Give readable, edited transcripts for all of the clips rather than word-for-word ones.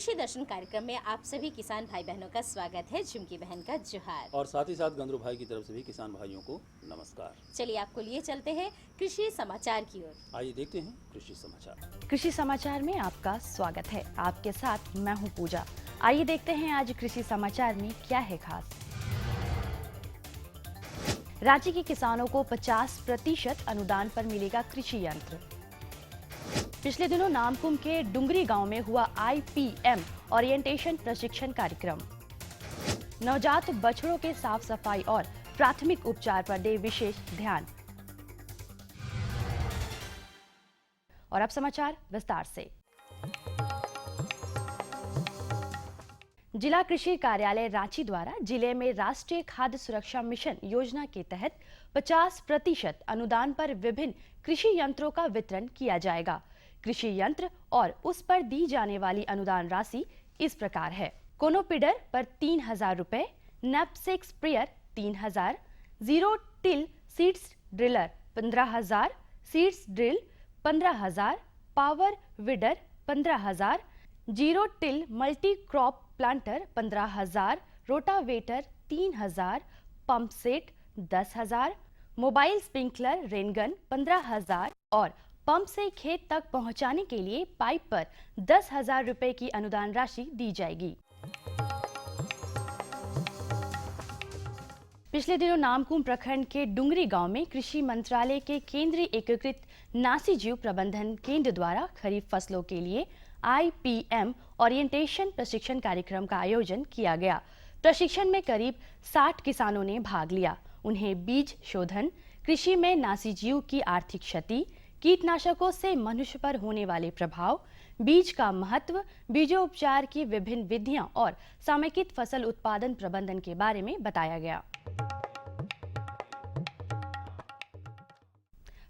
कृषि दर्शन कार्यक्रम में आप सभी किसान भाई बहनों का स्वागत है। झुमकी बहन का जोहार और साथ ही साथ गंदरू भाई की तरफ से भी किसान भाइयों को नमस्कार। चलिए आपको लिए चलते हैं कृषि समाचार की ओर। आइए देखते हैं कृषि समाचार। कृषि समाचार में आपका स्वागत है। आपके साथ मैं हूं पूजा। आइए देखते हैं आज कृषि समाचार में क्या है खास। राज्य के किसानों को 50% अनुदान पर मिलेगा कृषि यंत्र। पिछले दिनों नामकुम के डुंगरी गांव में हुआ IPM ओरिएंटेशन प्रशिक्षण कार्यक्रम। नवजात बछड़ों के साफ सफाई और प्राथमिक उपचार पर दे विशेष ध्यान। और अब समाचार विस्तार से। जिला कृषि कार्यालय रांची द्वारा जिले में राष्ट्रीय खाद्य सुरक्षा मिशन योजना के तहत 50% अनुदान पर विभिन्न कृषि यंत्रों का वितरण किया जाएगा। कृषि यंत्र और उस पर दी जाने वाली अनुदान राशि इस प्रकार है। कोनोपिडर पर 3,000 रुपए, knapsack sprayer 3,000, zero till seeds driller 15,000, seeds drill 15,000, power weeder 15,000, zero till multi crop planter 15,000, rotavator 3,000, pump set 10,000, mobile sprinkler rain gun 15,000 और पंप से खेत तक पहुंचाने के लिए पाइप पर 10,000 रुपए की अनुदान राशि दी जाएगी। पिछले दिनों नामकुम प्रखंड के डुंगरी गांव में कृषि मंत्रालय के केंद्रीय एकीकृत नासी जीव प्रबंधन केंद्र द्वारा खरीफ फसलों के लिए IPM ओरिएंटेशन प्रशिक्षण कार्यक्रम का आयोजन किया गया। प्रशिक्षण में करीब 60 किसानों ने भाग लिया। उन्हें बीज शोधन, कृषि में नासी जीव की आर्थिक क्षति, कीटनाशकों से मनुष्य पर होने वाले प्रभाव, बीज का महत्व, बीजोपचार की विभिन्न विधियां और समेकित फसल उत्पादन प्रबंधन के बारे में बताया गया।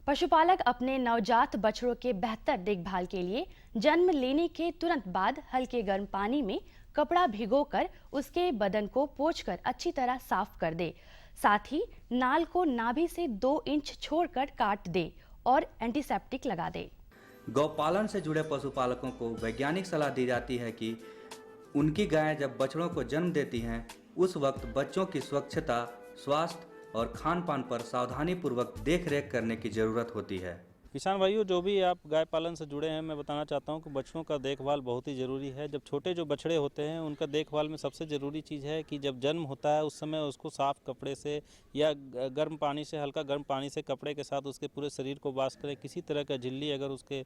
पशुपालक अपने नवजात बछड़ों के बेहतर देखभाल के लिए जन्म लेने के तुरंत बाद हल्के गर्म पानी में कपड़ा भिगोकर उसके बदन को पोंछकर अच्छी तरह साफ कर दे। साथ ही नाल को नाभि से 2 इंच छोड़कर काट दे और एंटीसेप्टिक लगा दे। गौपालन से जुड़े पशुपालकों को वैज्ञानिक सलाह दी जाती है कि उनकी गायें जब बछड़ों को जन्म देती हैं उस वक्त बच्चों की स्वच्छता, स्वास्थ्य और खान पान पर सावधानी पूर्वक देख रेख करने की जरूरत होती है। किसान भाइयों, जो भी आप गाय पालन से जुड़े हैं, मैं बताना चाहता हूं कि बछड़ों का देखभाल बहुत ही ज़रूरी है। जब छोटे जो बछड़े होते हैं उनका देखभाल में सबसे ज़रूरी चीज़ है कि जब जन्म होता है उस समय उसको साफ़ कपड़े से या गर्म पानी से, हल्का गर्म पानी से कपड़े के साथ उसके पूरे शरीर को वॉश करें। किसी तरह का झिल्ली अगर उसके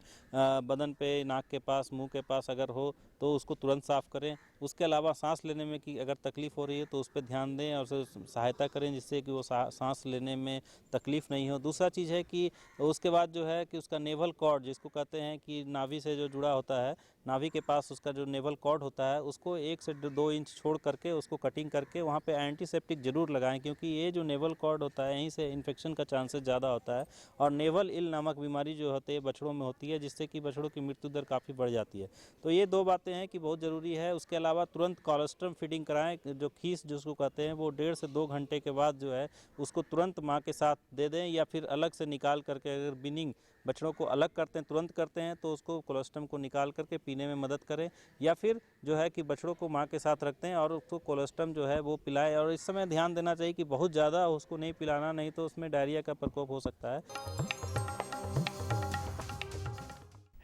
बदन पे, नाक के पास, मुँह के पास अगर हो तो उसको तुरंत साफ़ करें। उसके अलावा सांस लेने में कि अगर तकलीफ़ हो रही है तो उस पर ध्यान दें और उसे सहायता करें जिससे कि वो सांस लेने में तकलीफ़ नहीं हो। दूसरा चीज़ है कि उसके बाद जो है कि उसका नेवल कॉर्ड, जिसको कहते हैं कि नाभि से जो जुड़ा होता है, नाभि के पास उसका जो नेवल कॉर्ड होता है उसको 1 से 2 इंच छोड़ करके उसको कटिंग करके वहाँ पे एंटीसेप्टिक जरूर लगाएं, क्योंकि ये जो नेवल कॉर्ड होता है यहीं से इन्फेक्शन का चांसेस ज़्यादा होता है और नेवल इल नामक बीमारी जो होती है बछड़ों में होती है, जिससे कि बछड़ों की मृत्यु दर काफ़ी बढ़ जाती है। तो ये 2 बातें हैं कि बहुत ज़रूरी है। उसके अलावा तुरंत कोलोस्ट्रम फीडिंग कराएं, जो खीस जिसको कहते हैं, वो 1.5 से 2 घंटे के बाद जो है उसको तुरंत माँ के साथ दे दें, या फिर अलग से निकाल करके अगर बिनिंग बछड़ों को अलग करते हैं, तुरंत करते हैं, तो उसको कोलोस्ट्रम को निकाल करके पीने में मदद करें, या फिर जो है कि बछड़ों को माँ के साथ रखते हैं और उसको कोलोस्ट्रम जो है वो पिलाएं। और इस समय ध्यान देना चाहिए कि बहुत ज़्यादा उसको नहीं पिलाना, नहीं तो उसमें डायरिया का प्रकोप हो सकता है।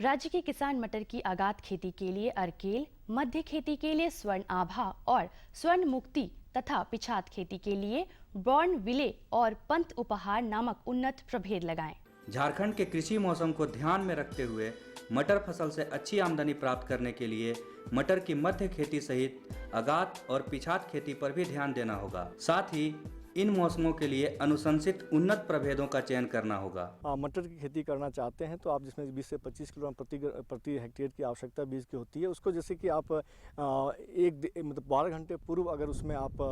राज्य के किसान मटर की आगात खेती के लिए अर्केल, मध्य खेती के लिए स्वर्ण आभा और स्वर्ण मुक्ति तथा पिछात खेती के लिए बॉर्न विले और पंत उपहार नामक उन्नत प्रभेद लगाएं। झारखंड के कृषि मौसम को ध्यान में रखते हुए मटर फसल से अच्छी आमदनी प्राप्त करने के लिए मटर की मध्य खेती सहित आगात और पिछात खेती पर भी ध्यान देना होगा। साथ ही इन मौसमों के लिए अनुशंसित उन्नत प्रभेदों का चयन करना होगा। मटर की खेती करना चाहते हैं तो आप जिसमें 20 से 25 किलोग्राम प्रति हेक्टेयर की आवश्यकता बीज की होती है, उसको जैसे कि आप मतलब 12 घंटे पूर्व अगर उसमें आप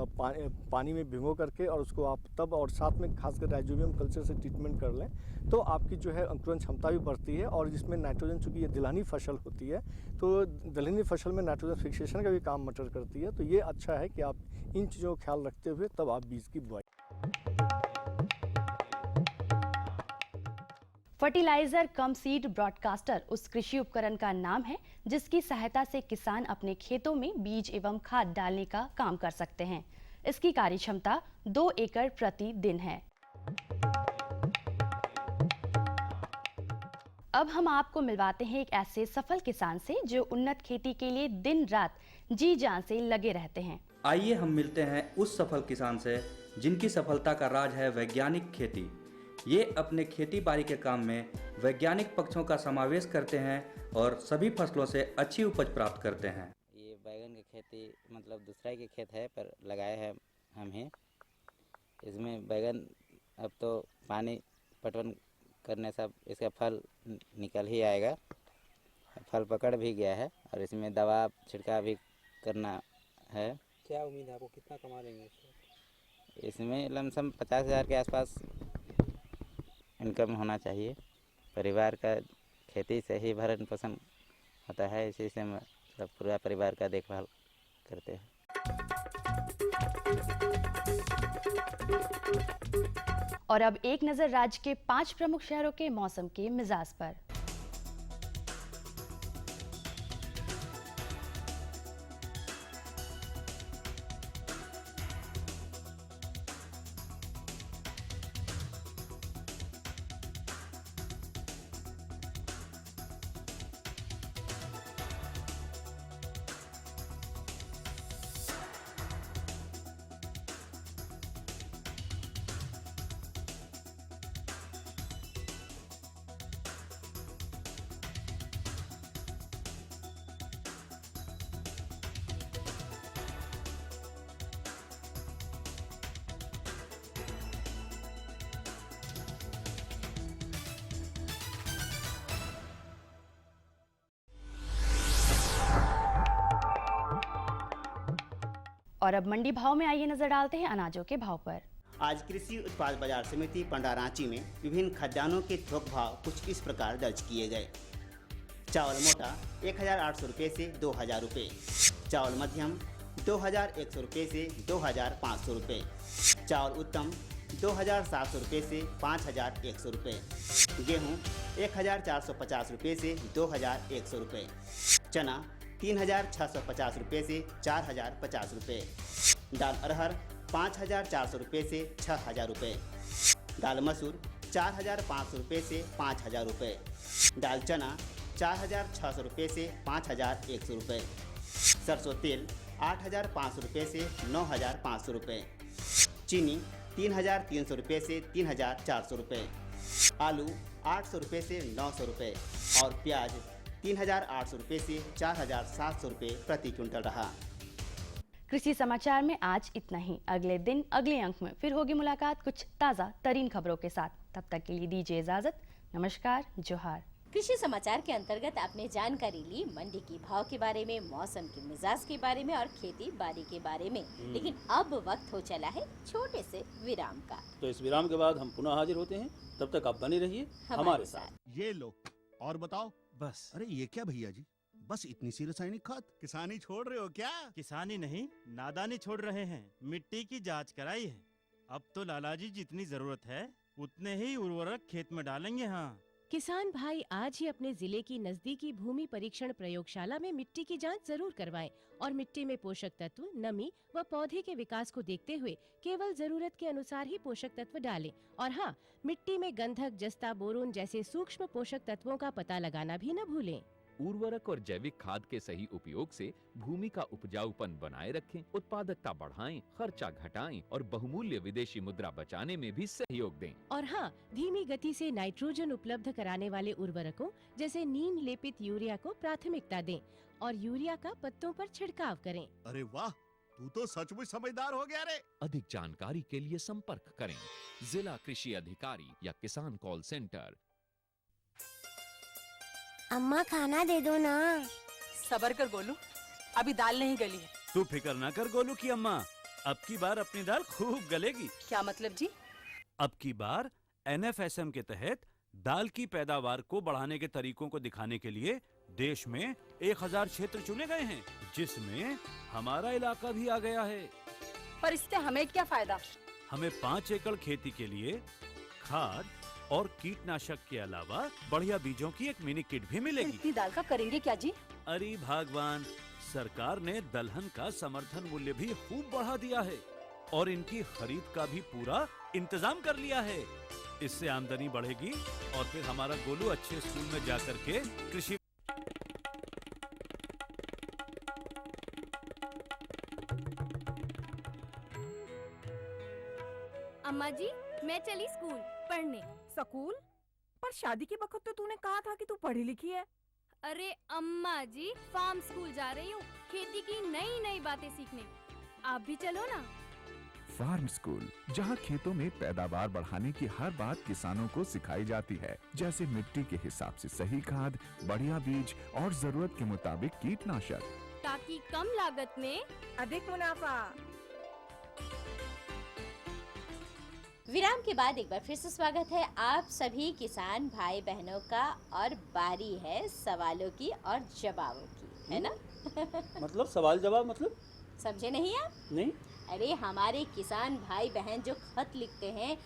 पानी में भिगो करके और उसको आप तब और साथ में खासकर राइजोबियम कल्चर से ट्रीटमेंट कर लें तो आपकी जो है अंकुरण क्षमता भी बढ़ती है। और जिसमें नाइट्रोजन, चूँकि ये दलहनी फसल होती है तो दलहनी फसल में नाइट्रोजन फिक्सेशन का भी काम मटर करती है, तो ये अच्छा है कि आप इन चीज़ों का ख्याल रखते हुए तब आप बीज की बुआई। फर्टिलाइजर कम सीड ब्रॉडकास्टर उस कृषि उपकरण का नाम है जिसकी सहायता से किसान अपने खेतों में बीज एवं खाद डालने का काम कर सकते हैं। इसकी कार्यक्षमता 2 एकड़ प्रति दिन है। अब हम आपको मिलवाते हैं एक ऐसे सफल किसान से जो उन्नत खेती के लिए दिन रात जी जान से लगे रहते हैं। आइए हम मिलते हैं उस सफल किसान से जिनकी सफलता का राज है वैज्ञानिक खेती। ये अपने खेती बाड़ी के काम में वैज्ञानिक पक्षों का समावेश करते हैं और सभी फसलों से अच्छी उपज प्राप्त करते हैं। ये बैगन की खेती मतलब दूसरा के खेत है पर लगाए हैं हम ही। इसमें बैगन अब तो पानी पटवन करने सब इसका फल निकल ही आएगा। फल पकड़ भी गया है और इसमें दवा छिड़काव भी करना है। क्या उम्मीद है आपको, कितना कमा लेंगे इसमें? लमसम 50,000 के आसपास इनकम होना चाहिए। परिवार का खेती से ही भरण पोषण होता है, इसी से मतलब पूरा परिवार का देखभाल करते हैं। और अब एक नजर राज्य के 5 प्रमुख शहरों के मौसम के मिजाज पर। और अब मंडी भाव में आइए नजर डालते हैं अनाजों के भाव पर। आज कृषि उत्पाद बाजार समिति पंडा रांची में विभिन्न खाद्यान्नों के थोक भाव कुछ इस प्रकार दर्ज किए गए। चावल मोटा 1,800 रुपये से 2,000 रुपये, चावल मध्यम 2,100 रुपये से 2,500 रुपये, चावल उत्तम 2,700 रुपये से 5,100 रुपये, गेहूँ 1,450 रुपये से 2,100 रुपये, चना 3,650 रुपये से 4,050 रुपये, दाल अरहर 5,400 रुपये से 6,000 रुपये, दाल मसूर 4,500 रुपये से 5,000 रुपये, दाल चना 4,600 रुपये से 5,100 रुपये, सरसों तेल 8,500 रुपये से 9,500 रुपये, चीनी 3,300 रुपये से 3,400 रुपये, आलू 800 रुपये से 900 रुपये और प्याज 3,800 रुपये से 4,700 रुपये प्रति क्विंटल रहा। कृषि समाचार में आज इतना ही। अगले दिन अगले अंक में फिर होगी मुलाकात कुछ ताज़ा तरीन खबरों के साथ। तब तक के लिए दीजिए इजाजत। नमस्कार, जोहार। कृषि समाचार के अंतर्गत आपने जानकारी ली मंडी की भाव के बारे में, मौसम के मिजाज के बारे में और खेती बाड़ी के बारे में। लेकिन अब वक्त हो चला है छोटे से विराम का। तो इस विराम के बाद हम पुनः हाजिर होते हैं। तब तक आप बने रहिए हमारे साथ। ये लो और बताओ। बस। अरे ये क्या भैया जी, बस इतनी सी रासायनिक खाद? किसानी छोड़ रहे हो क्या? किसानी नहीं, नादानी छोड़ रहे हैं। मिट्टी की जांच कराई है। अब तो लालाजी जितनी जरूरत है उतने ही उर्वरक खेत में डालेंगे। हाँ, किसान भाई आज ही अपने जिले की नजदीकी भूमि परीक्षण प्रयोगशाला में मिट्टी की जांच जरूर करवाएं और मिट्टी में पोषक तत्व, नमी व पौधे के विकास को देखते हुए केवल जरूरत के अनुसार ही पोषक तत्व डालें। और हाँ, मिट्टी में गंधक, जस्ता, बोरोन जैसे सूक्ष्म पोषक तत्वों का पता लगाना भी न भूलें। उर्वरक और जैविक खाद के सही उपयोग से भूमि का उपजाऊपन बनाए रखें, उत्पादकता बढ़ाएं, खर्चा घटाएं और बहुमूल्य विदेशी मुद्रा बचाने में भी सहयोग दें। और हाँ, धीमी गति से नाइट्रोजन उपलब्ध कराने वाले उर्वरकों जैसे नीम लेपित यूरिया को प्राथमिकता दें और यूरिया का पत्तों पर छिड़काव करें। अरे वाह, तू तो सचमुच समझदार हो गया रे। अधिक जानकारी के लिए संपर्क करें जिला कृषि अधिकारी या किसान कॉल सेंटर। अम्मा खाना दे दो ना। सबर कर गोलू, अभी दाल नहीं गली है। तू फिक्र ना कर गोलू की अम्मा, अब की बार अपनी दाल खूब गलेगी। क्या मतलब जी? अब की बार NFSM के तहत दाल की पैदावार को बढ़ाने के तरीकों को दिखाने के लिए देश में 1000 क्षेत्र चुने गए हैं, जिसमें हमारा इलाका भी आ गया है। पर इससे हमें क्या फायदा? हमें 5 एकड़ खेती के लिए खाद, और कीटनाशक के अलावा बढ़िया बीजों की एक मिनी किट भी मिलेगी। इतनी दाल का करेंगे क्या जी? अरे भगवान, सरकार ने दलहन का समर्थन मूल्य भी खूब बढ़ा दिया है और इनकी खरीद का भी पूरा इंतजाम कर लिया है। इससे आमदनी बढ़ेगी और फिर हमारा गोलू अच्छे स्कूल में जाकर के कृषि। अम्मा जी, मैं चली स्कूल पढ़ने। स्कूल? पर शादी के वक्त तो तूने कहा था कि तू पढ़ी लिखी है। अरे अम्मा जी, फार्म स्कूल जा रही हूँ खेती की नई नई बातें सीखने। आप भी चलो ना। फार्म स्कूल, जहां खेतों में पैदावार बढ़ाने की हर बात किसानों को सिखाई जाती है, जैसे मिट्टी के हिसाब से सही खाद, बढ़िया बीज और जरूरत के मुताबिक कीटनाशक, ताकि कम लागत में अधिक मुनाफा। विराम के बाद एक बार फिर से स्वागत है आप सभी किसान भाई बहनों का और बारी है सवालों की और जवाबों की, है ना? मतलब सवाल जवाब मतलब समझे नहीं आप? नहीं। अरे हमारे किसान भाई बहन जो खत लिखते हैं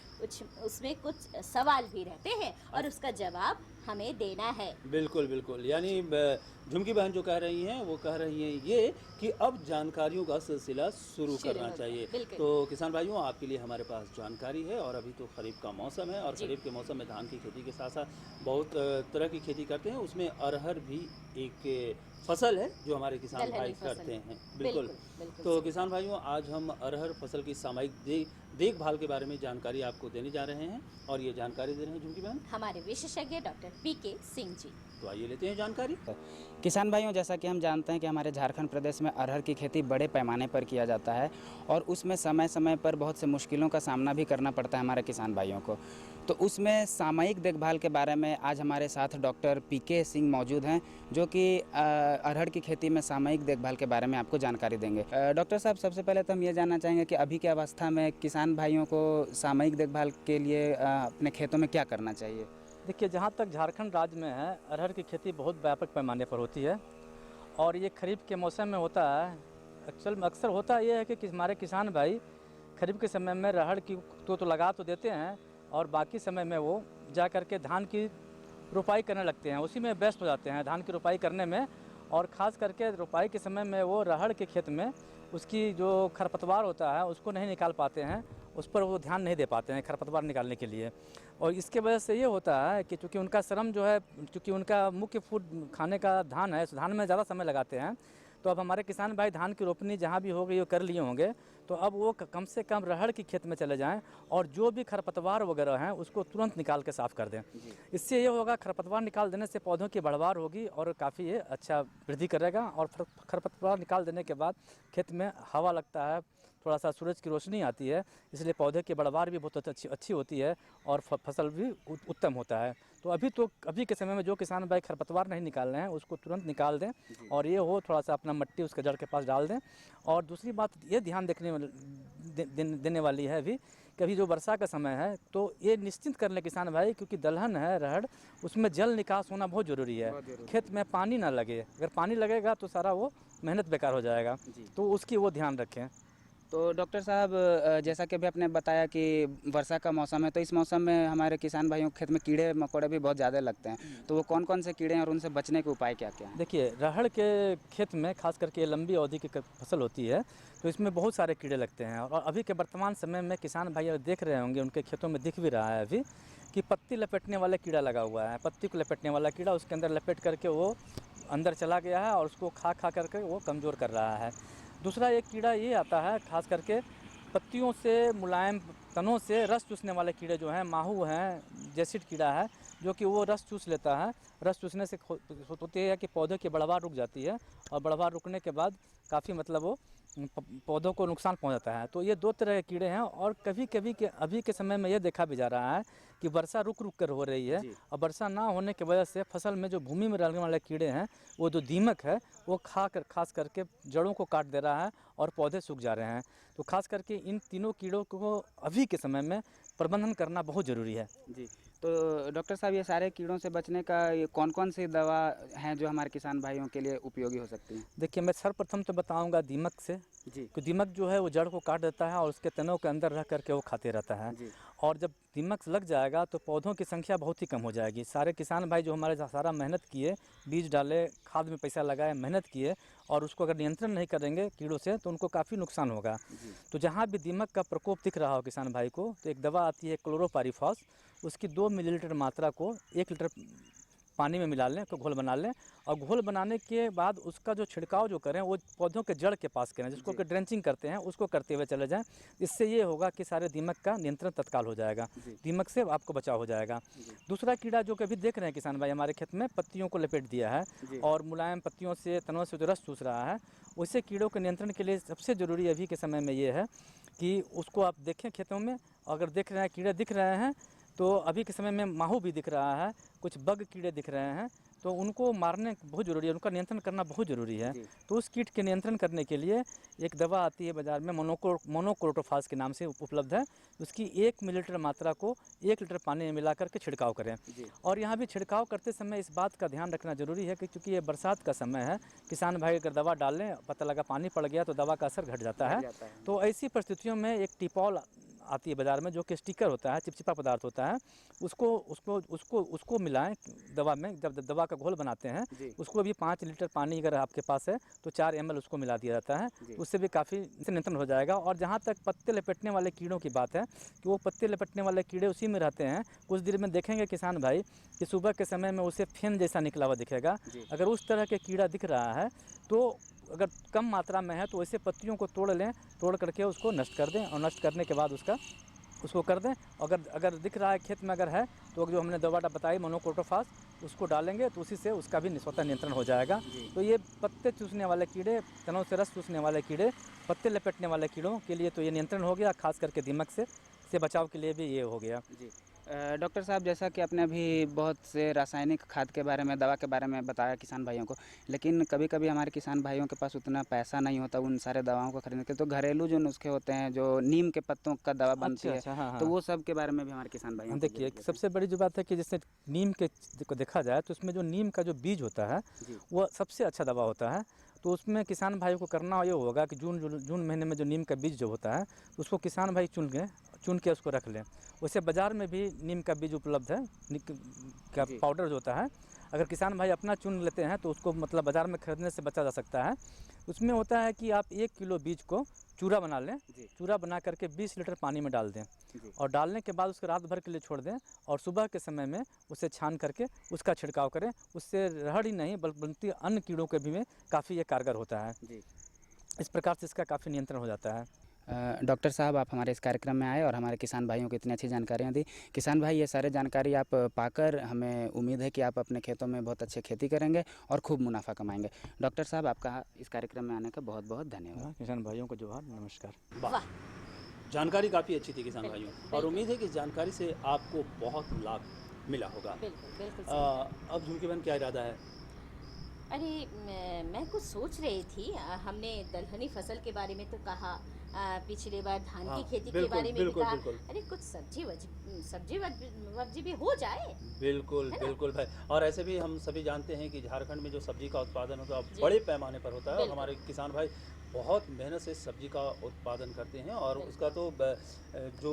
उसमें कुछ सवाल भी रहते हैं और उसका जवाब हमें देना है। बिल्कुल बिल्कुल, यानी झुमकी बहन जो कह रही हैं वो कह रही हैं ये कि अब जानकारियों का सिलसिला शुरू करना चाहिए। तो किसान भाइयों, आपके लिए हमारे पास जानकारी है और अभी तो खरीफ का मौसम है और खरीफ के मौसम में धान की खेती के साथ साथ बहुत तरह की खेती करते हैं। उसमें अरहर भी एक फसल है जो हमारे किसान भाई करते हैं। बिल्कुल। तो किसान भाइयों, आज हम अरहर फसल की सामयिक देखभाल के बारे में जानकारी आपको देने जा रहे हैं और ये जानकारी दे रहे हैं झुमकी बहन हमारे विशेषज्ञ डॉक्टर पीके सिंह जी। तो आइए लेते हैं जानकारी। किसान भाइयों, जैसा कि हम जानते हैं कि हमारे झारखंड प्रदेश में अरहर की खेती बड़े पैमाने पर किया जाता है और उसमें समय समय पर बहुत से मुश्किलों का सामना भी करना पड़ता है हमारे किसान भाइयों को। तो उसमें सामयिक देखभाल के बारे में आज हमारे साथ डॉक्टर पीके सिंह मौजूद हैं, जो कि अरहर की खेती में सामयिक देखभाल के बारे में आपको जानकारी देंगे। डॉक्टर साहब, सबसे पहले तो हम ये जानना चाहेंगे कि अभी की अवस्था में किसान भाइयों को सामयिक देखभाल के लिए अपने खेतों में क्या करना चाहिए? देखिए, जहाँ तक झारखंड राज्य में है, अरहर की खेती बहुत व्यापक पैमाने पर होती है और ये खरीफ के मौसम में होता है। एक्चुअल में अक्सर होता ये है कि हमारे किसान भाई खरीफ के समय में अरहर की तो लगा तो देते हैं और बाकी समय में वो जा कर के धान की रुपाई करने लगते हैं, उसी में व्यस्त हो जाते हैं धान की रुपाई करने में। और ख़ास करके रुपाई के समय में वो अरहर के खेत में उसकी जो खरपतवार होता है उसको नहीं निकाल पाते हैं, उस पर वो ध्यान नहीं दे पाते हैं खरपतवार निकालने के लिए। और इसके वजह से ये होता है कि चूँकि उनका श्रम जो है, चूँकि उनका मुख्य फूड खाने का धान है, उस धान में ज़्यादा समय लगाते हैं। तो अब हमारे किसान भाई धान की रोपनी जहाँ भी हो गई वो कर लिए होंगे, तो अब वो कम से कम अरहर की खेत में चले जाएं और जो भी खरपतवार वगैरह हैं उसको तुरंत निकाल के साफ़ कर दें। इससे ये होगा, खरपतवार निकाल देने से पौधों की बढ़वार होगी और काफ़ी ये अच्छा वृद्धि करेगा। और खरपतवार निकाल देने के बाद खेत में हवा लगता है, थोड़ा सा सूरज की रोशनी आती है, इसलिए पौधे की बढ़वार भी बहुत अच्छी होती है और फसल भी उत्तम होता है। तो अभी के समय में जो किसान भाई खरपतवार नहीं निकाल रहे हैं उसको तुरंत निकाल दें और ये हो थोड़ा सा अपना मिट्टी उसके जड़ के पास डाल दें। और दूसरी बात ये ध्यान देने वाली है अभी कि अभी जो वर्षा का समय है तो ये निश्चिंत कर लें किसान भाई, क्योंकि दलहन है अरहर, उसमें जल निकास होना बहुत ज़रूरी है। खेत में पानी ना लगे, अगर पानी लगेगा तो सारा वो मेहनत बेकार हो जाएगा, तो उसकी वो ध्यान रखें। तो डॉक्टर साहब, जैसा कि अभी आपने बताया कि वर्षा का मौसम है, तो इस मौसम में हमारे किसान भाइयों के खेत में कीड़े मकोड़े भी बहुत ज़्यादा लगते हैं, तो वो कौन कौन से कीड़े हैं और उनसे बचने के उपाय क्या क्या हैं? देखिए, अरहर के खेत में खास करके लंबी अवधि की फसल होती है, तो इसमें बहुत सारे कीड़े लगते हैं। और अभी के वर्तमान समय में किसान भाई देख रहे होंगे, उनके खेतों में दिख भी रहा है अभी कि पत्ती लपेटने वाला कीड़ा लगा हुआ है। पत्ती को लपेटने वाला कीड़ा उसके अंदर लपेट करके वो अंदर चला गया है और उसको खा करके वो कमज़ोर कर रहा है। दूसरा एक कीड़ा ये आता है, खास करके पत्तियों से मुलायम तनों से रस चूसने वाले कीड़े जो हैं, माहू हैं, जैसिड कीड़ा है, जो कि वो रस चूस लेता है। रस चूसने से होती है कि पौधे की बढ़वार रुक जाती है और बढ़वार रुकने के बाद काफ़ी मतलब वो पौधों को नुकसान पहुंचाता है। तो ये दो तरह के कीड़े हैं। और कभी कभी के अभी के समय में ये देखा भी जा रहा है कि वर्षा रुक कर हो रही है और वर्षा ना होने की वजह से फसल में जो भूमि में रहने वाले कीड़े हैं, वो जो दीमक है वो खास करके जड़ों को काट दे रहा है और पौधे सूख जा रहे हैं। तो खास करके इन तीनों कीड़ों को अभी के समय में प्रबंधन करना बहुत ज़रूरी है। जी, तो डॉक्टर साहब, ये सारे कीड़ों से बचने का कौन कौन सी दवा हैं जो हमारे किसान भाइयों के लिए उपयोगी हो सकती हैं? देखिए, मैं सर्वप्रथम तो बताऊंगा दीमक से, कि दीमक जो है वो जड़ को काट देता है और उसके तनों के अंदर रह करके वो खाते रहता है। और जब दीमक लग जाएगा तो पौधों की संख्या बहुत ही कम हो जाएगी। सारे किसान भाई जो हमारे सारा मेहनत किए, बीज डाले, खाद में पैसा लगाए, मेहनत किए, और उसको अगर नियंत्रण नहीं करेंगे कीड़ों से तो उनको काफ़ी नुकसान होगा। तो जहाँ भी दीमक का प्रकोप दिख रहा हो किसान भाई को, तो एक दवा आती है क्लोरोपाइरीफॉस, उसकी 2 मिलीलीटर मात्रा को 1 लीटर पानी में मिला लें, तो घोल बना लें, और घोल बनाने के बाद उसका जो छिड़काव जो करें वो पौधों के जड़ के पास करें, जिसको कि ड्रेंचिंग करते हैं, उसको करते हुए चले जाएं। इससे ये होगा कि सारे दीमक का नियंत्रण तत्काल हो जाएगा, दीमक से आपको बचाव हो जाएगा। दूसरा कीड़ा जो कभी देख रहे हैं किसान भाई हमारे खेत में, पत्तियों को लपेट दिया है और मुलायम पत्तियों से, तनों से जो रस चूस रहा है, उससे कीड़ों के नियंत्रण के लिए सबसे ज़रूरी अभी के समय में ये है कि उसको आप देखें खेतों में, अगर देख रहे हैं कीड़े दिख रहे हैं तो अभी के समय में माहू भी दिख रहा है, कुछ बग कीड़े दिख रहे हैं, तो उनको मारने बहुत ज़रूरी है, उनका नियंत्रण करना बहुत ज़रूरी है। तो उस कीट के नियंत्रण करने के लिए एक दवा आती है बाज़ार में, मोनोक्रोटोफास के नाम से उपलब्ध है। उसकी 1 मिलीलीटर मात्रा को 1 लीटर पानी में मिला करके छिड़काव करें। और यहाँ भी छिड़काव करते समय इस बात का ध्यान रखना ज़रूरी है कि चूँकि ये बरसात का समय है, किसान भाई अगर दवा डाल लें, पता लगा पानी पड़ गया तो दवा का असर घट जाता है। तो ऐसी परिस्थितियों में एक टिपॉल आती है बाज़ार में, जो कि स्टिकर होता है, चिपचिपा पदार्थ होता है, उसको मिलाएं दवा में। जब दवा का घोल बनाते हैं उसको भी 5 लीटर पानी अगर आपके पास है तो 4 ml उसको मिला दिया जाता है, उससे भी काफ़ी नियंत्रण हो जाएगा। और जहाँ तक पत्ते लपेटने वाले कीड़ों की बात है कि वो पत्ते लपेटने वाले कीड़े उसी में रहते हैं। कुछ देर में देखेंगे किसान भाई कि सुबह के समय में उसे फेन जैसा निकला हुआ दिखेगा। अगर उस तरह के कीड़ा दिख रहा है तो अगर कम मात्रा में है तो वैसे पत्तियों को तोड़ लें, तोड़ करके उसको नष्ट कर दें, और नष्ट करने के बाद उसको कर दें। अगर दिख रहा है खेत में अगर है तो जो हमने दवा बताई मोनोक्रोटोफास, उसको डालेंगे तो उसी से उसका भी स्वतः नियंत्रण हो जाएगा। तो ये पत्ते चूसने वाले कीड़े, तनों से रस चूसने वाले कीड़े, पत्ते लपेटने वाले कीड़ों के लिए तो ये नियंत्रण हो गया, खास करके दीमक से बचाव के लिए भी ये हो गया। डॉक्टर साहब, जैसा कि आपने अभी बहुत से रासायनिक खाद के बारे में, दवा के बारे में बताया किसान भाइयों को, लेकिन कभी कभी हमारे किसान भाइयों के पास उतना पैसा नहीं होता उन सारे दवाओं को खरीदने के, तो घरेलू जो नुस्खे होते हैं, जो नीम के पत्तों का दवा बनती है, हाँ। तो वो सब के बारे में भी हमारे किसान भाइयों को देखिए, सबसे बड़ी जो बात है कि जैसे नीम के को देखा जाए तो उसमें जो नीम का जो बीज होता है वो सबसे अच्छा दवा होता है। तो उसमें किसान भाइयों को करना ये होगा कि जून महीने में जो नीम का बीज जो होता है उसको किसान भाई चुन के उसको रख लें। वैसे बाज़ार में भी नीम का बीज उपलब्ध है, का पाउडर जो होता है, अगर किसान भाई अपना चुन लेते हैं तो उसको मतलब बाज़ार में खरीदने से बचा जा सकता है। उसमें होता है कि आप 1 किलो बीज को चूरा बना लें, चूरा बना करके 20 लीटर पानी में डाल दें, और डालने के बाद उसको रात भर के लिए छोड़ दें, और सुबह के समय में उसे छान करके उसका छिड़काव करें। उससे रहड़ ही नहीं बल्कि अन्य कीड़ों के भी में काफ़ी ये कारगर होता है। इस प्रकार से इसका काफ़ी नियंत्रण हो जाता है। डॉक्टर साहब, आप हमारे इस कार्यक्रम में आए और हमारे किसान भाइयों को इतनी अच्छी जानकारियाँ दी। किसान भाई, ये सारे जानकारी आप पाकर हमें उम्मीद है कि आप अपने खेतों में बहुत अच्छे खेती करेंगे और खूब मुनाफा कमाएंगे। डॉक्टर साहब, आपका इस कार्यक्रम में आने का बहुत बहुत धन्यवाद। किसान भाइयों को जोहार, नमस्कार। वाह, जानकारी काफ़ी अच्छी थी किसान भाइयों, और उम्मीद है कि इस जानकारी से आपको बहुत लाभ मिला होगा। अब झुमकी बहन, क्या इरादा है? अरे मैं कुछ सोच रही थी, हमने दलहनी फसल के बारे में तो कहा, पिछली बार धान की खेती के बारे में भी कहा, अरे कुछ सब्जी वब्जी भी हो जाए। बिल्कुल भाई, और ऐसे भी हम सभी जानते हैं कि झारखंड में जो सब्जी का उत्पादन होता है बड़े पैमाने पर होता है, और हमारे किसान भाई बहुत मेहनत से सब्जी का उत्पादन करते हैं, और उसका तो जो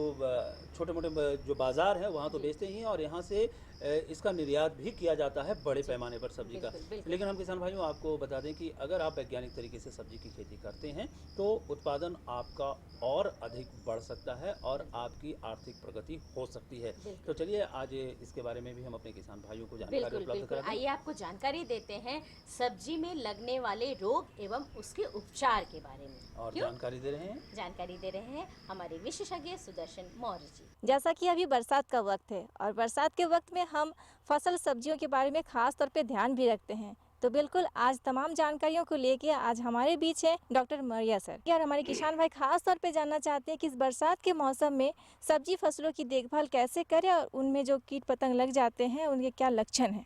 छोटे मोटे जो बाज़ार हैं वहाँ तो बेचते ही हैं, और यहाँ से इसका निर्यात भी किया जाता है बड़े पैमाने पर सब्जी का। लेकिन हम किसान भाइयों आपको बता दें कि अगर आप वैज्ञानिक तरीके से सब्जी की खेती करते हैं तो उत्पादन आपका और अधिक बढ़ सकता है और आपकी आर्थिक प्रगति हो सकती है। तो चलिए आज इसके बारे में भी हम अपने किसान भाइयों को जानकारी उपलब्ध कराते हैं। आइए आपको जानकारी देते हैं सब्जी में लगने वाले रोग एवं उसके उपचार के बारे में। और जानकारी दे रहे हैं हमारे विशेषज्ञ सुदर्शन मौर्य जी। जैसा कि अभी बरसात का वक्त है और बरसात के वक्त में हम फसल सब्जियों के बारे में खास तौर पे ध्यान भी रखते हैं, तो बिल्कुल आज तमाम जानकारियों को लेके आज हमारे बीच है डॉक्टर मौर्य सर। और हमारे किसान भाई खास तौर पे जानना चाहते हैं कि इस बरसात के मौसम में सब्जी फसलों की देखभाल कैसे करें और उनमें जो कीट पतंग लग जाते हैं उनके क्या लक्षण हैं।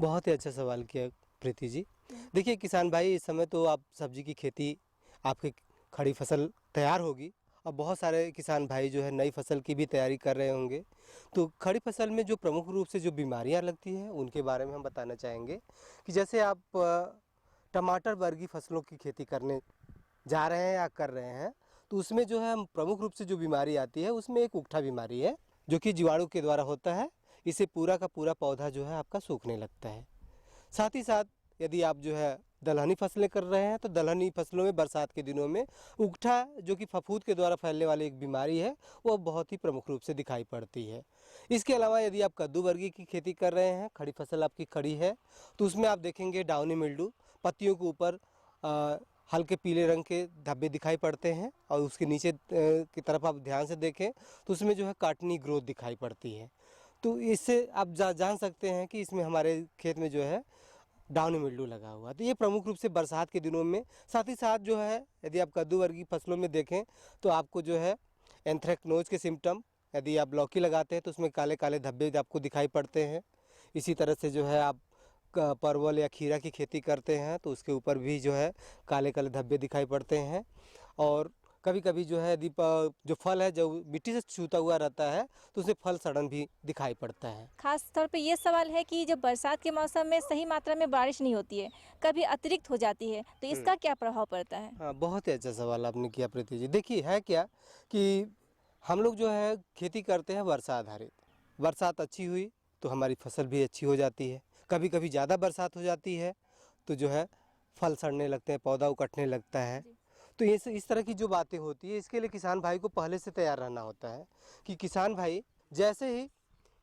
बहुत ही अच्छा सवाल किया प्रीति जी। देखिए किसान भाई, इस समय तो आप सब्जी की खेती, आपकी खड़ी फसल तैयार होगी और बहुत सारे किसान भाई जो है नई फसल की भी तैयारी कर रहे होंगे। तो खड़ी फसल में जो प्रमुख रूप से जो बीमारियां लगती हैं उनके बारे में हम बताना चाहेंगे कि जैसे आप टमाटर वर्गीय फसलों की खेती करने जा रहे हैं या कर रहे हैं, तो उसमें जो है प्रमुख रूप से जो बीमारी आती है उसमें एक उकठा बीमारी है। जो कि जीवाणु के द्वारा होता है, इससे पूरा का पूरा पौधा जो है आपका सूखने लगता है। साथ ही साथ यदि आप जो है दलहनी फसलें कर रहे हैं तो दलहनी फसलों में बरसात के दिनों में उगठा जो कि फफूंद के द्वारा फैलने वाली एक बीमारी है वो बहुत ही प्रमुख रूप से दिखाई पड़ती है। इसके अलावा यदि आप कद्दू वर्गी की खेती कर रहे हैं, खड़ी फसल आपकी खड़ी है, तो उसमें आप देखेंगे डाउनी मिल्डू, पत्तियों के ऊपर हल्के पीले रंग के धब्बे दिखाई पड़ते हैं और उसके नीचे की तरफ आप ध्यान से देखें तो उसमें जो है काटनी ग्रोथ दिखाई पड़ती है। तो इससे आप जान सकते हैं कि इसमें हमारे खेत में जो है डाउनी मिल्डू लगा हुआ है। तो ये प्रमुख रूप से बरसात के दिनों में, साथ ही साथ जो है यदि आप कद्दू वर्गीय फसलों में देखें तो आपको जो है एंथ्रेक्नोज के सिम्टम, यदि आप लौकी लगाते हैं तो उसमें काले काले धब्बे आपको दिखाई पड़ते हैं। इसी तरह से जो है आप परवल या खीरा की खेती करते हैं तो उसके ऊपर भी जो है काले काले धब्बे दिखाई पड़ते हैं। और कभी कभी जो है यदि जो फल है जो मिट्टी से छूता हुआ रहता है तो उसमें फल सड़न भी दिखाई पड़ता है। खास तौर पे ये सवाल है कि जब बरसात के मौसम में सही मात्रा में बारिश नहीं होती है, कभी अतिरिक्त हो जाती है, तो इसका क्या प्रभाव पड़ता है? हाँ, बहुत ही अच्छा सवाल आपने किया प्रीति जी। देखिए है क्या कि हम लोग जो है खेती करते हैं वर्षा आधारित। बरसात अच्छी हुई तो हमारी फसल भी अच्छी हो जाती है। कभी कभी ज़्यादा बरसात हो जाती है तो जो है फल सड़ने लगते हैं, पौधा उकटने लगता है। तो ये इस तरह की जो बातें होती है, इसके लिए किसान भाई को पहले से तैयार रहना होता है कि किसान भाई जैसे ही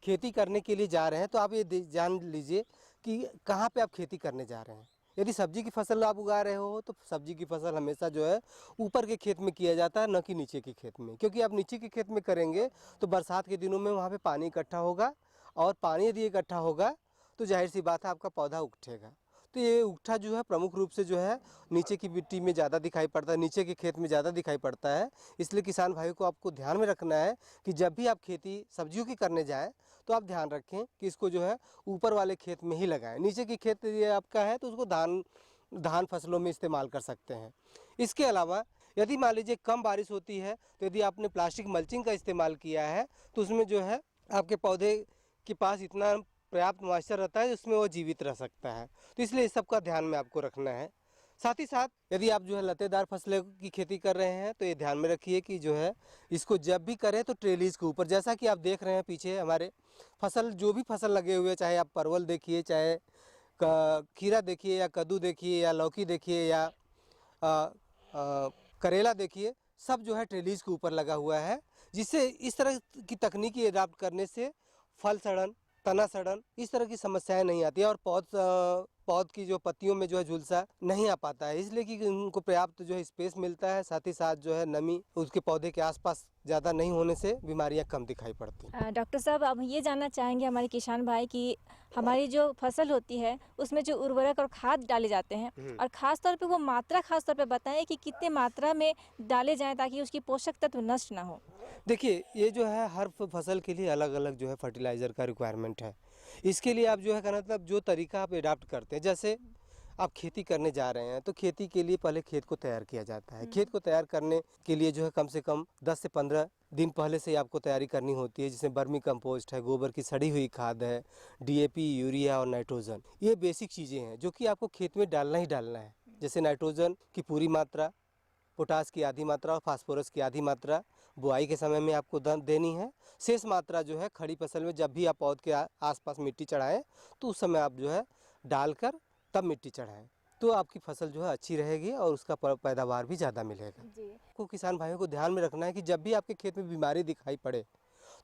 खेती करने के लिए जा रहे हैं तो आप ये जान लीजिए कि कहाँ पे आप खेती करने जा रहे हैं। यदि सब्जी की फसल आप उगा रहे हो तो सब्जी की फसल हमेशा जो है ऊपर के खेत में किया जाता है, न कि नीचे के खेत में, क्योंकि आप नीचे के खेत में करेंगे तो बरसात के दिनों में वहाँ पे पानी इकट्ठा होगा और पानी यदि इकट्ठा होगा तो जाहिर सी बात है आपका पौधा उगठेगा। तो ये उगठा जो है प्रमुख रूप से जो है नीचे की मिट्टी में ज़्यादा दिखाई पड़ता है, नीचे के खेत में ज़्यादा दिखाई पड़ता है। इसलिए किसान भाइयों को आपको ध्यान में रखना है कि जब भी आप खेती सब्जियों की करने जाएं तो आप ध्यान रखें कि इसको जो है ऊपर वाले खेत में ही लगाएं। नीचे की खेत ये आपका है तो उसको धान फसलों में इस्तेमाल कर सकते हैं। इसके अलावा यदि मान लीजिए कम बारिश होती है तो यदि आपने प्लास्टिक मल्चिंग का इस्तेमाल किया है तो उसमें जो है आपके पौधे के पास इतना पर्याप्त मॉइस्चर रहता है उसमें वो जीवित रह सकता है। तो इसलिए इस सब का ध्यान में आपको रखना है। साथ ही साथ यदि आप जो है लतेदार फसलों की खेती कर रहे हैं तो ये ध्यान में रखिए कि जो है इसको जब भी करें तो ट्रेलीज के ऊपर, जैसा कि आप देख रहे हैं पीछे हमारे फसल जो भी फसल लगे हुए, चाहे आप परवल देखिए, चाहे खीरा देखिए या कद्दू देखिए या लौकी देखिए या करेला देखिए, सब जो है ट्रेलीज के ऊपर लगा हुआ है, जिससे इस तरह की तकनीकी अडाप्ट करने से फल सड़न, तना सड़न, इस तरह की समस्याएं नहीं आती है और पौध की जो पत्तियों में जो है झुलसा नहीं आ पाता है, इसलिए कि उनको पर्याप्त जो है स्पेस मिलता है। साथ ही साथ जो है नमी उसके पौधे के आसपास ज़्यादा नहीं होने से बीमारियां कम दिखाई पड़ती हैं। डॉक्टर साहब, अब ये जानना चाहेंगे हमारे किसान भाई कि हमारी जो फसल होती है उसमें जो उर्वरक और खाद डाले जाते हैं और ख़ास तौर पे वो मात्रा खास तौर पे बताएं कि कितने मात्रा में डाले जाएं ताकि उसकी पोषक तत्व नष्ट ना हो। देखिए ये जो है हर फसल के लिए अलग अलग जो है फर्टिलाइज़र का रिक्वायरमेंट है। इसके लिए आप जो है कहना मतलब जो तरीका आप अडाप्ट करते हैं, जैसे आप खेती करने जा रहे हैं तो खेती के लिए पहले खेत को तैयार किया जाता है। खेत को तैयार करने के लिए जो है कम से कम 10 से 15 दिन पहले से आपको तैयारी करनी होती है, जिसमें वर्मी कंपोस्ट है, गोबर की सड़ी हुई खाद है, डीएपी, यूरिया और नाइट्रोजन, ये बेसिक चीज़ें हैं जो कि आपको खेत में डालना ही डालना है। जैसे नाइट्रोजन की पूरी मात्रा, पोटास की आधी मात्रा और फास्फोरस की आधी मात्रा बुआई के समय में आपको देनी है। शेष मात्रा जो है खड़ी फसल में जब भी आप पौध के आसपास मिट्टी चढ़ाएं तो उस समय आप जो है डालकर तब मिट्टी चढ़ाएं, तो आपकी फसल जो है अच्छी रहेगी और उसका पैदावार भी ज़्यादा मिलेगा। को किसान भाइयों को ध्यान में रखना है कि जब भी आपके खेत में बीमारी दिखाई पड़े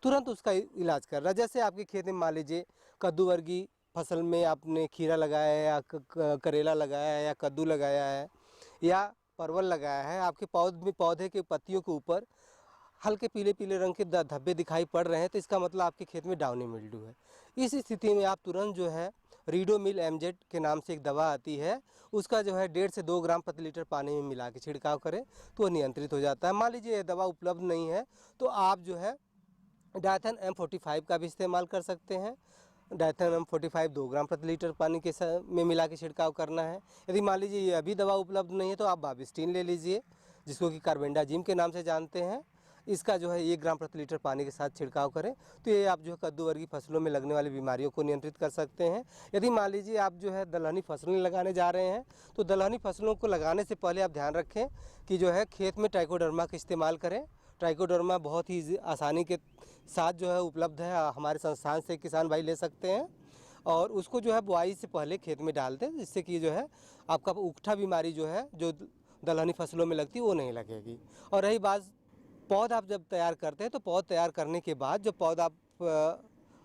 तुरंत उसका इलाज करना। जैसे आपके खेत में मान लीजिए कद्दू वर्गी फसल में आपने खीरा लगाया है या करेला लगाया है या कद्दू लगाया है या परवल लगाया है, आपके पौधे के पत्तियों के ऊपर हल्के पीले पीले रंग के धब्बे दिखाई पड़ रहे हैं तो इसका मतलब आपके खेत में डाउनी मिल्ड्यू है। इस स्थिति में आप तुरंत जो है रीडोमिल एमजेड के नाम से एक दवा आती है, उसका जो है 1.5 से 2 ग्राम प्रति लीटर पानी में मिला के छिड़काव करें तो वो नियंत्रित हो जाता है। मान लीजिए ये दवा उपलब्ध नहीं है तो आप जो है डायथन M45 का भी इस्तेमाल कर सकते हैं। डायथन M45 2 ग्राम प्रति लीटर पानी के में मिला के छिड़काव करना है। यदि मान लीजिए ये अभी दवा उपलब्ध नहीं है तो आप बाविस्टीन ले लीजिए, जिसको कि कार्बेंडाजिम के नाम से जानते हैं। इसका जो है 1 ग्राम प्रति लीटर पानी के साथ छिड़काव करें तो ये आप जो है कद्दू वर्गी फसलों में लगने वाली बीमारियों को नियंत्रित कर सकते हैं। यदि मान लीजिए आप जो है दलहनी फसलें लगाने जा रहे हैं तो दलहनी फसलों को लगाने से पहले आप ध्यान रखें कि जो है खेत में ट्राइकोडर्मा का इस्तेमाल करें। ट्राइकोडर्मा बहुत ही आसानी के साथ जो है उपलब्ध है, हमारे संस्थान से किसान भाई ले सकते हैं और उसको जो है बुआई से पहले खेत में डाल दें, जिससे कि जो है आपका उकठा बीमारी जो है जो दलहनी फसलों में लगती है वो नहीं लगेगी। और रही बात पौध आप जब तैयार करते हैं तो पौध तैयार करने के बाद जब पौधा आप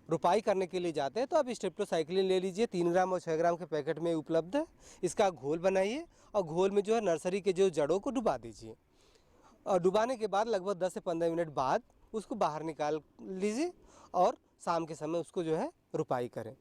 रुपाई करने के लिए जाते हैं तो आप स्ट्रेप्टोसाइक्लिन ले लीजिए, 3 ग्राम और 6 ग्राम के पैकेट में उपलब्ध है। इसका घोल बनाइए और घोल में जो है नर्सरी के जो जड़ों को डुबा दीजिए और डुबाने के बाद लगभग 10 से 15 मिनट बाद उसको बाहर निकाल लीजिए और शाम के समय उसको जो है रुपाई करें।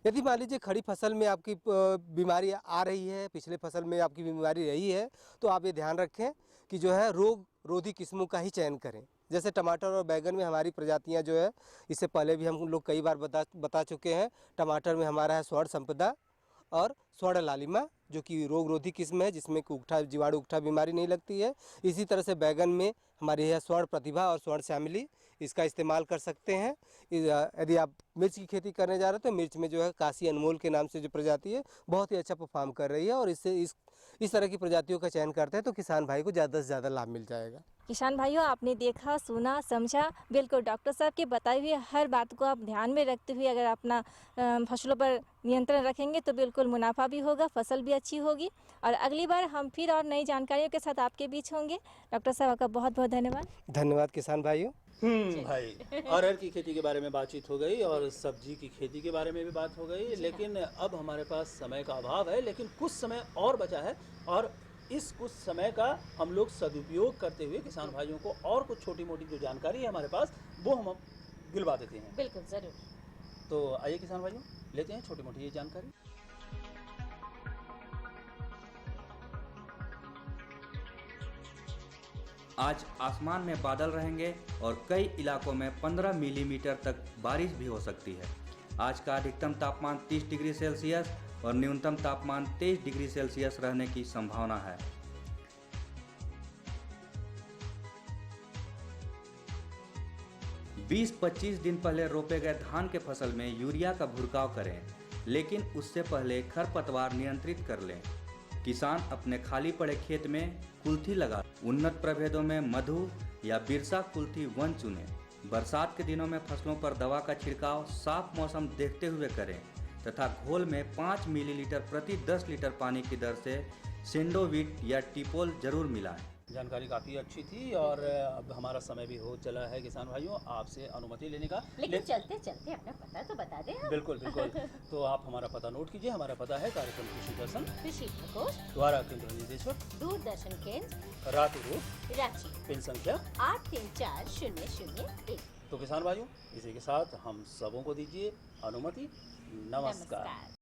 यदि मान लीजिए खड़ी फसल में आपकी बीमारी आ रही है, पिछले फसल में आपकी बीमारी रही है, तो आप ये ध्यान रखें कि जो है रोग रोधी किस्मों का ही चयन करें। जैसे टमाटर और बैगन में हमारी प्रजातियां जो है, इससे पहले भी हम लोग कई बार बता चुके हैं। टमाटर में हमारा है स्वर्ण संपदा और स्वर्ण लालिमा, जो कि रोग रोधी किस्म है, जिसमें उकठा जीवाणु उकठा बीमारी नहीं लगती है। इसी तरह से बैगन में हमारी है स्वर्ण प्रतिभा और स्वर्ण श्यामली, इसका इस्तेमाल कर सकते हैं। यदि आप मिर्च की खेती करने जा रहे हैं तो मिर्च में जो है काशी अनमोल के नाम से जो प्रजाति है बहुत ही अच्छा परफॉर्म कर रही है और इससे इस तरह की प्रजातियों का चयन करते हैं तो किसान भाई को ज़्यादा से ज़्यादा लाभ मिल जाएगा। किसान भाइयों, आपने देखा, सुना, समझा। बिल्कुल डॉक्टर साहब के बताए हुए हर बात को आप ध्यान में रखते हुए अगर अपना फसलों पर नियंत्रण रखेंगे तो बिल्कुल मुनाफा भी होगा, फसल भी अच्छी होगी। और अगली बार हम फिर और नई जानकारियों के साथ आपके बीच होंगे। डॉक्टर साहब आपका बहुत बहुत धन्यवाद। धन्यवाद किसान भाइयों। भाई, अरहर की खेती के बारे में बातचीत हो गई और सब्जी की खेती के बारे में भी बात हो गई, लेकिन अब हमारे पास समय का अभाव है, लेकिन कुछ समय और बचा है और इस कुछ समय का हम लोग सदुपयोग करते हुए किसान भाइयों को और कुछ छोटी मोटी जो जानकारी है हमारे पास वो हम दिलवा देते हैं। बिल्कुल जरूर। तो आइए किसान भाइयों, लेते हैं छोटी मोटी ये जानकारी। आज आसमान में बादल रहेंगे और कई इलाकों में 15 मिलीमीटर तक बारिश भी हो सकती है। आज का अधिकतम तापमान 30 डिग्री सेल्सियस और न्यूनतम तापमान 23 डिग्री सेल्सियस रहने की संभावना है। बीस 25 दिन पहले रोपे गए धान के फसल में यूरिया का छिड़काव करें, लेकिन उससे पहले खरपतवार नियंत्रित कर लें। किसान अपने खाली पड़े खेत में कुल्थी लगा, उन्नत प्रभेदों में मधु या बिरसा कुल्थी 1 चुनें। बरसात के दिनों में फसलों पर दवा का छिड़काव साफ मौसम देखते हुए करें तथा घोल में 5 मिलीलीटर प्रति 10 लीटर पानी की दर से सेंडोविट या टिपोल जरूर मिलाएं। जानकारी काफ़ी अच्छी थी और अब हमारा समय भी हो चला है किसान भाइयों आपसे अनुमति लेने का। लेकिन चलते चलते अपना पता तो बता दें हम। बिल्कुल बिल्कुल। तो आप हमारा पता नोट कीजिए। हमारा पता है कार्यक्रम कृषि दर्शन, कृषि प्रकोष्ठ, द्वारा केंद्र निदेशक, दूरदर्शन केंद्र, रातू रोड, रांची, पिन संख्या 834001। तो किसान भाइयों, इसी के साथ हम सबों को दीजिए अनुमति। नमस्कार।